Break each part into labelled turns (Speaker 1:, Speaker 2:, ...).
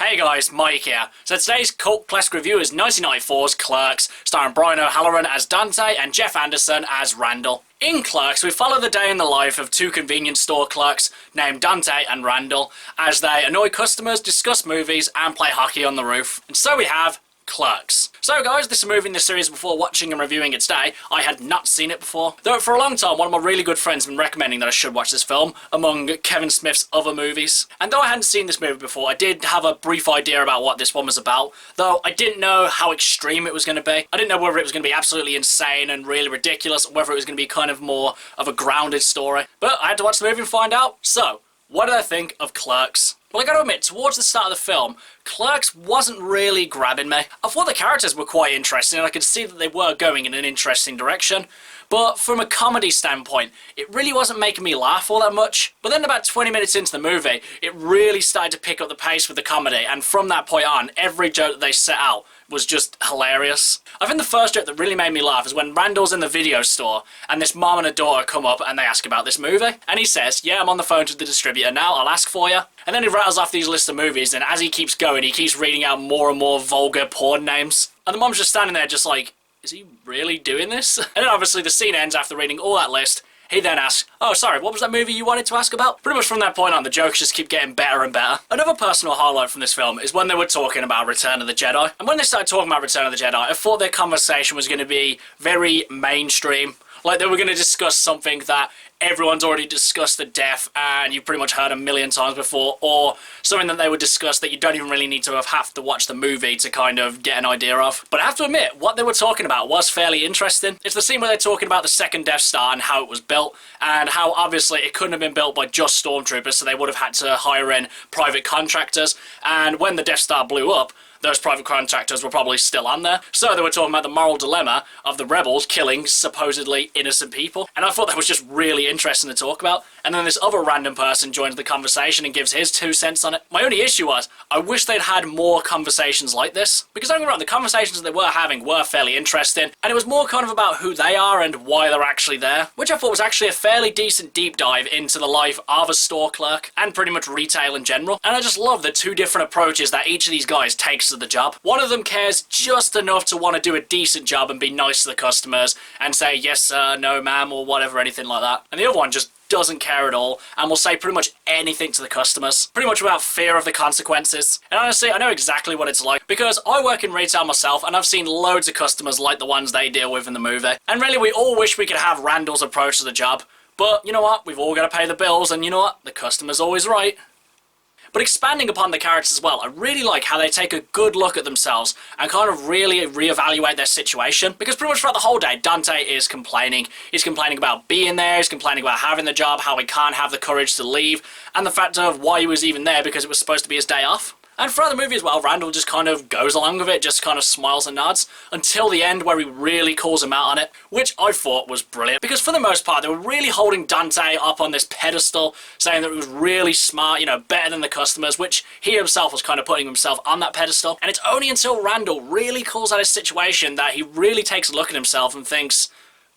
Speaker 1: Hey guys, Mike here. So today's cult classic review is 1994's Clerks, starring Brian O'Halloran as Dante and Jeff Anderson as Randall. In Clerks, we follow the day in the life of two convenience store clerks named Dante and Randall as they annoy customers, discuss movies, and play hockey on the roof. And so we have Clerks. So guys, this is a movie in this series before watching and reviewing it today. I had not seen it before. Though for a long time, one of my really good friends has been recommending that I should watch this film, among Kevin Smith's other movies. And though I hadn't seen this movie before, I did have a brief idea about what this one was about, though I didn't know how extreme it was going to be. I didn't know whether it was going to be absolutely insane and really ridiculous, or whether it was going to be kind of more of a grounded story. But I had to watch the movie and find out. So, what did I think of Clerks? Well, I gotta admit, towards the start of the film, Clerks wasn't really grabbing me. I thought the characters were quite interesting, and I could see that they were going in an interesting direction. But from a comedy standpoint, it really wasn't making me laugh all that much. But then about 20 minutes into the movie, it really started to pick up the pace with the comedy, and from that point on, every joke that they set out was just hilarious. I think the first joke that really made me laugh is when Randall's in the video store and this mom and a daughter come up and they ask about this movie. And he says, yeah, I'm on the phone to the distributor now, I'll ask for you. And then he rattles off these lists of movies, and as he keeps going, he keeps reading out more and more vulgar porn names. And the mom's just standing there just like, is he really doing this? And then obviously the scene ends after reading all that list. He then asks, oh sorry, what was that movie you wanted to ask about? Pretty much from that point on, the jokes just keep getting better and better. Another personal highlight from this film is when they were talking about Return of the Jedi. And when they started talking about Return of the Jedi, I thought their conversation was going to be very mainstream. Like they were going to discuss something that everyone's already discussed to death and you've pretty much heard a million times before, or something that they would discuss that you don't even really need to have to watch the movie to kind of get an idea of. But I have to admit, what they were talking about was fairly interesting. It's the scene where they're talking about the second Death Star and how it was built, and how obviously it couldn't have been built by just stormtroopers, so they would have had to hire in private contractors, and when the Death Star blew up, those private contractors were probably still on there. So they were talking about the moral dilemma of the rebels killing supposedly innocent people. And I thought that was just really interesting to talk about. And then this other random person joins the conversation and gives his 2 cents on it. My only issue was, I wish they'd had more conversations like this. Because don't get me wrong, the conversations that they were having were fairly interesting. And it was more kind of about who they are and why they're actually there. Which I thought was actually a fairly decent deep dive into the life of a store clerk. And pretty much retail in general. And I just love the 2 different approaches that each of these guys takes to the job. One of them cares just enough to want to do a decent job and be nice to the customers and say yes sir, no ma'am, or whatever, anything like that. And the other one just doesn't care at all and will say pretty much anything to the customers, pretty much without fear of the consequences. And honestly, I know exactly what it's like because I work in retail myself and I've seen loads of customers like the ones they deal with in the movie. And really, we all wish we could have Randall's approach to the job, but you know what, we've all got to pay the bills, and you know what, the customer's always right. But expanding upon the characters as well, I really like how they take a good look at themselves and kind of really reevaluate their situation. Because pretty much throughout the whole day, Dante is complaining. He's complaining about being there, he's complaining about having the job, how he can't have the courage to leave, and the fact of why he was even there because it was supposed to be his day off. And throughout the movie as well, Randall just kind of goes along with it, just kind of smiles and nods, until the end where he really calls him out on it, which I thought was brilliant. Because for the most part, they were really holding Dante up on this pedestal, saying that he was really smart, you know, better than the customers, which he himself was kind of putting himself on that pedestal. And it's only until Randall really calls out his situation that he really takes a look at himself and thinks,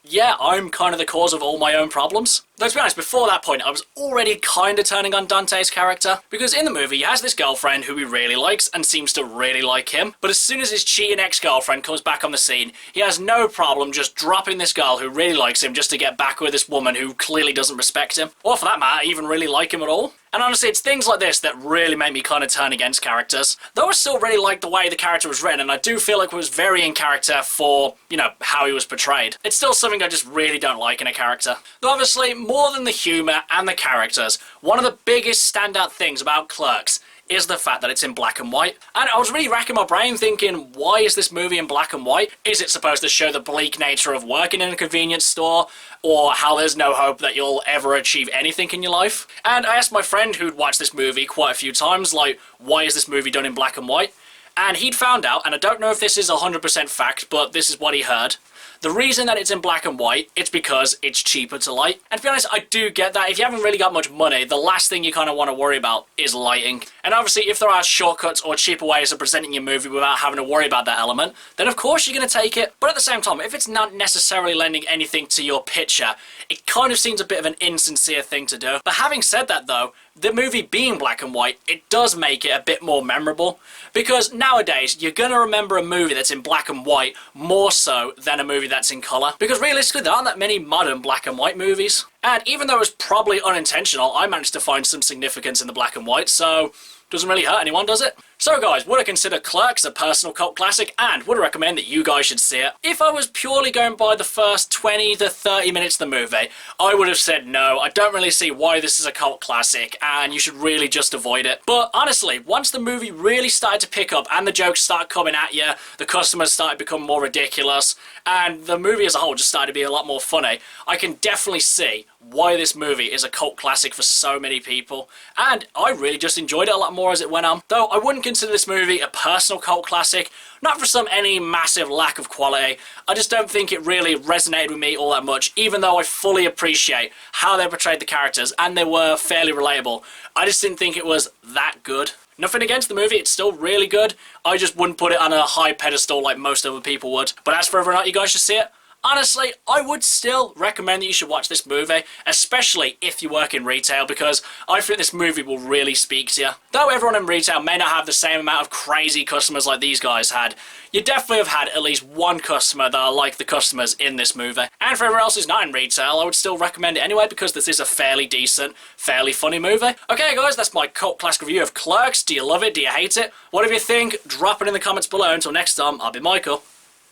Speaker 1: yeah, I'm kind of the cause of all my own problems. Though to be honest, before that point, I was already kind of turning on Dante's character, because in the movie he has this girlfriend who he really likes and seems to really like him, but as soon as his cheating ex-girlfriend comes back on the scene, he has no problem just dropping this girl who really likes him just to get back with this woman who clearly doesn't respect him, or for that matter, even really like him at all. And honestly, it's things like this that really make me kind of turn against characters. Though I still really like the way the character was written, and I do feel like it was very in character for, you know, how he was portrayed. It's still something I just really don't like in a character. Though obviously, more than the humour and the characters, one of the biggest standout things about Clerks is the fact that it's in black and white. And I was really racking my brain thinking, why is this movie in black and white? Is it supposed to show the bleak nature of working in a convenience store? Or how there's no hope that you'll ever achieve anything in your life? And I asked my friend who'd watched this movie quite a few times, like, why is this movie done in black and white? And he'd found out, and I don't know if this is 100% fact, but this is what he heard. The reason that it's in black and white, it's because it's cheaper to light. And to be honest, I do get that. If you haven't really got much money, the last thing you kind of want to worry about is lighting. And obviously, if there are shortcuts or cheaper ways of presenting your movie without having to worry about that element, then of course you're going to take it. But at the same time, if it's not necessarily lending anything to your picture, it kind of seems a bit of an insincere thing to do. But having said that though, the movie being black and white, it does make it a bit more memorable. Because nowadays, you're going to remember a movie that's in black and white more so than a movie that's in colour. Because realistically, there aren't that many modern black and white movies. And even though it was probably unintentional, I managed to find some significance in the black and white, so doesn't really hurt anyone, does it? So guys, would I consider Clerks a personal cult classic, and would I recommend that you guys should see it? If I was purely going by the first 20 to 30 minutes of the movie, I would have said no, I don't really see why this is a cult classic, and you should really just avoid it. But honestly, once the movie really started to pick up, and the jokes started coming at you, the customers started becoming more ridiculous, and the movie as a whole just started to be a lot more funny, I can definitely see why this movie is a cult classic for so many people, and I really just enjoyed it a lot more as it went on. Though I wouldn't consider this movie a personal cult classic, not for any massive lack of quality. I just don't think it really resonated with me all that much, even though I fully appreciate how they portrayed the characters and they were fairly relatable. I just didn't think it was that good. Nothing against the movie, it's still really good. I just wouldn't put it on a high pedestal like most other people would. But as for whether or not you guys should see it, honestly, I would still recommend that you should watch this movie, especially if you work in retail, because I think this movie will really speak to you. Though everyone in retail may not have the same amount of crazy customers like these guys had, you definitely have had at least one customer that are like the customers in this movie. And for everyone else who's not in retail, I would still recommend it anyway, because this is a fairly decent, fairly funny movie. Okay guys, that's my cult classic review of Clerks. Do you love it? Do you hate it? Whatever you think, drop it in the comments below. Until next time, I'll be Michael.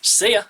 Speaker 1: See ya!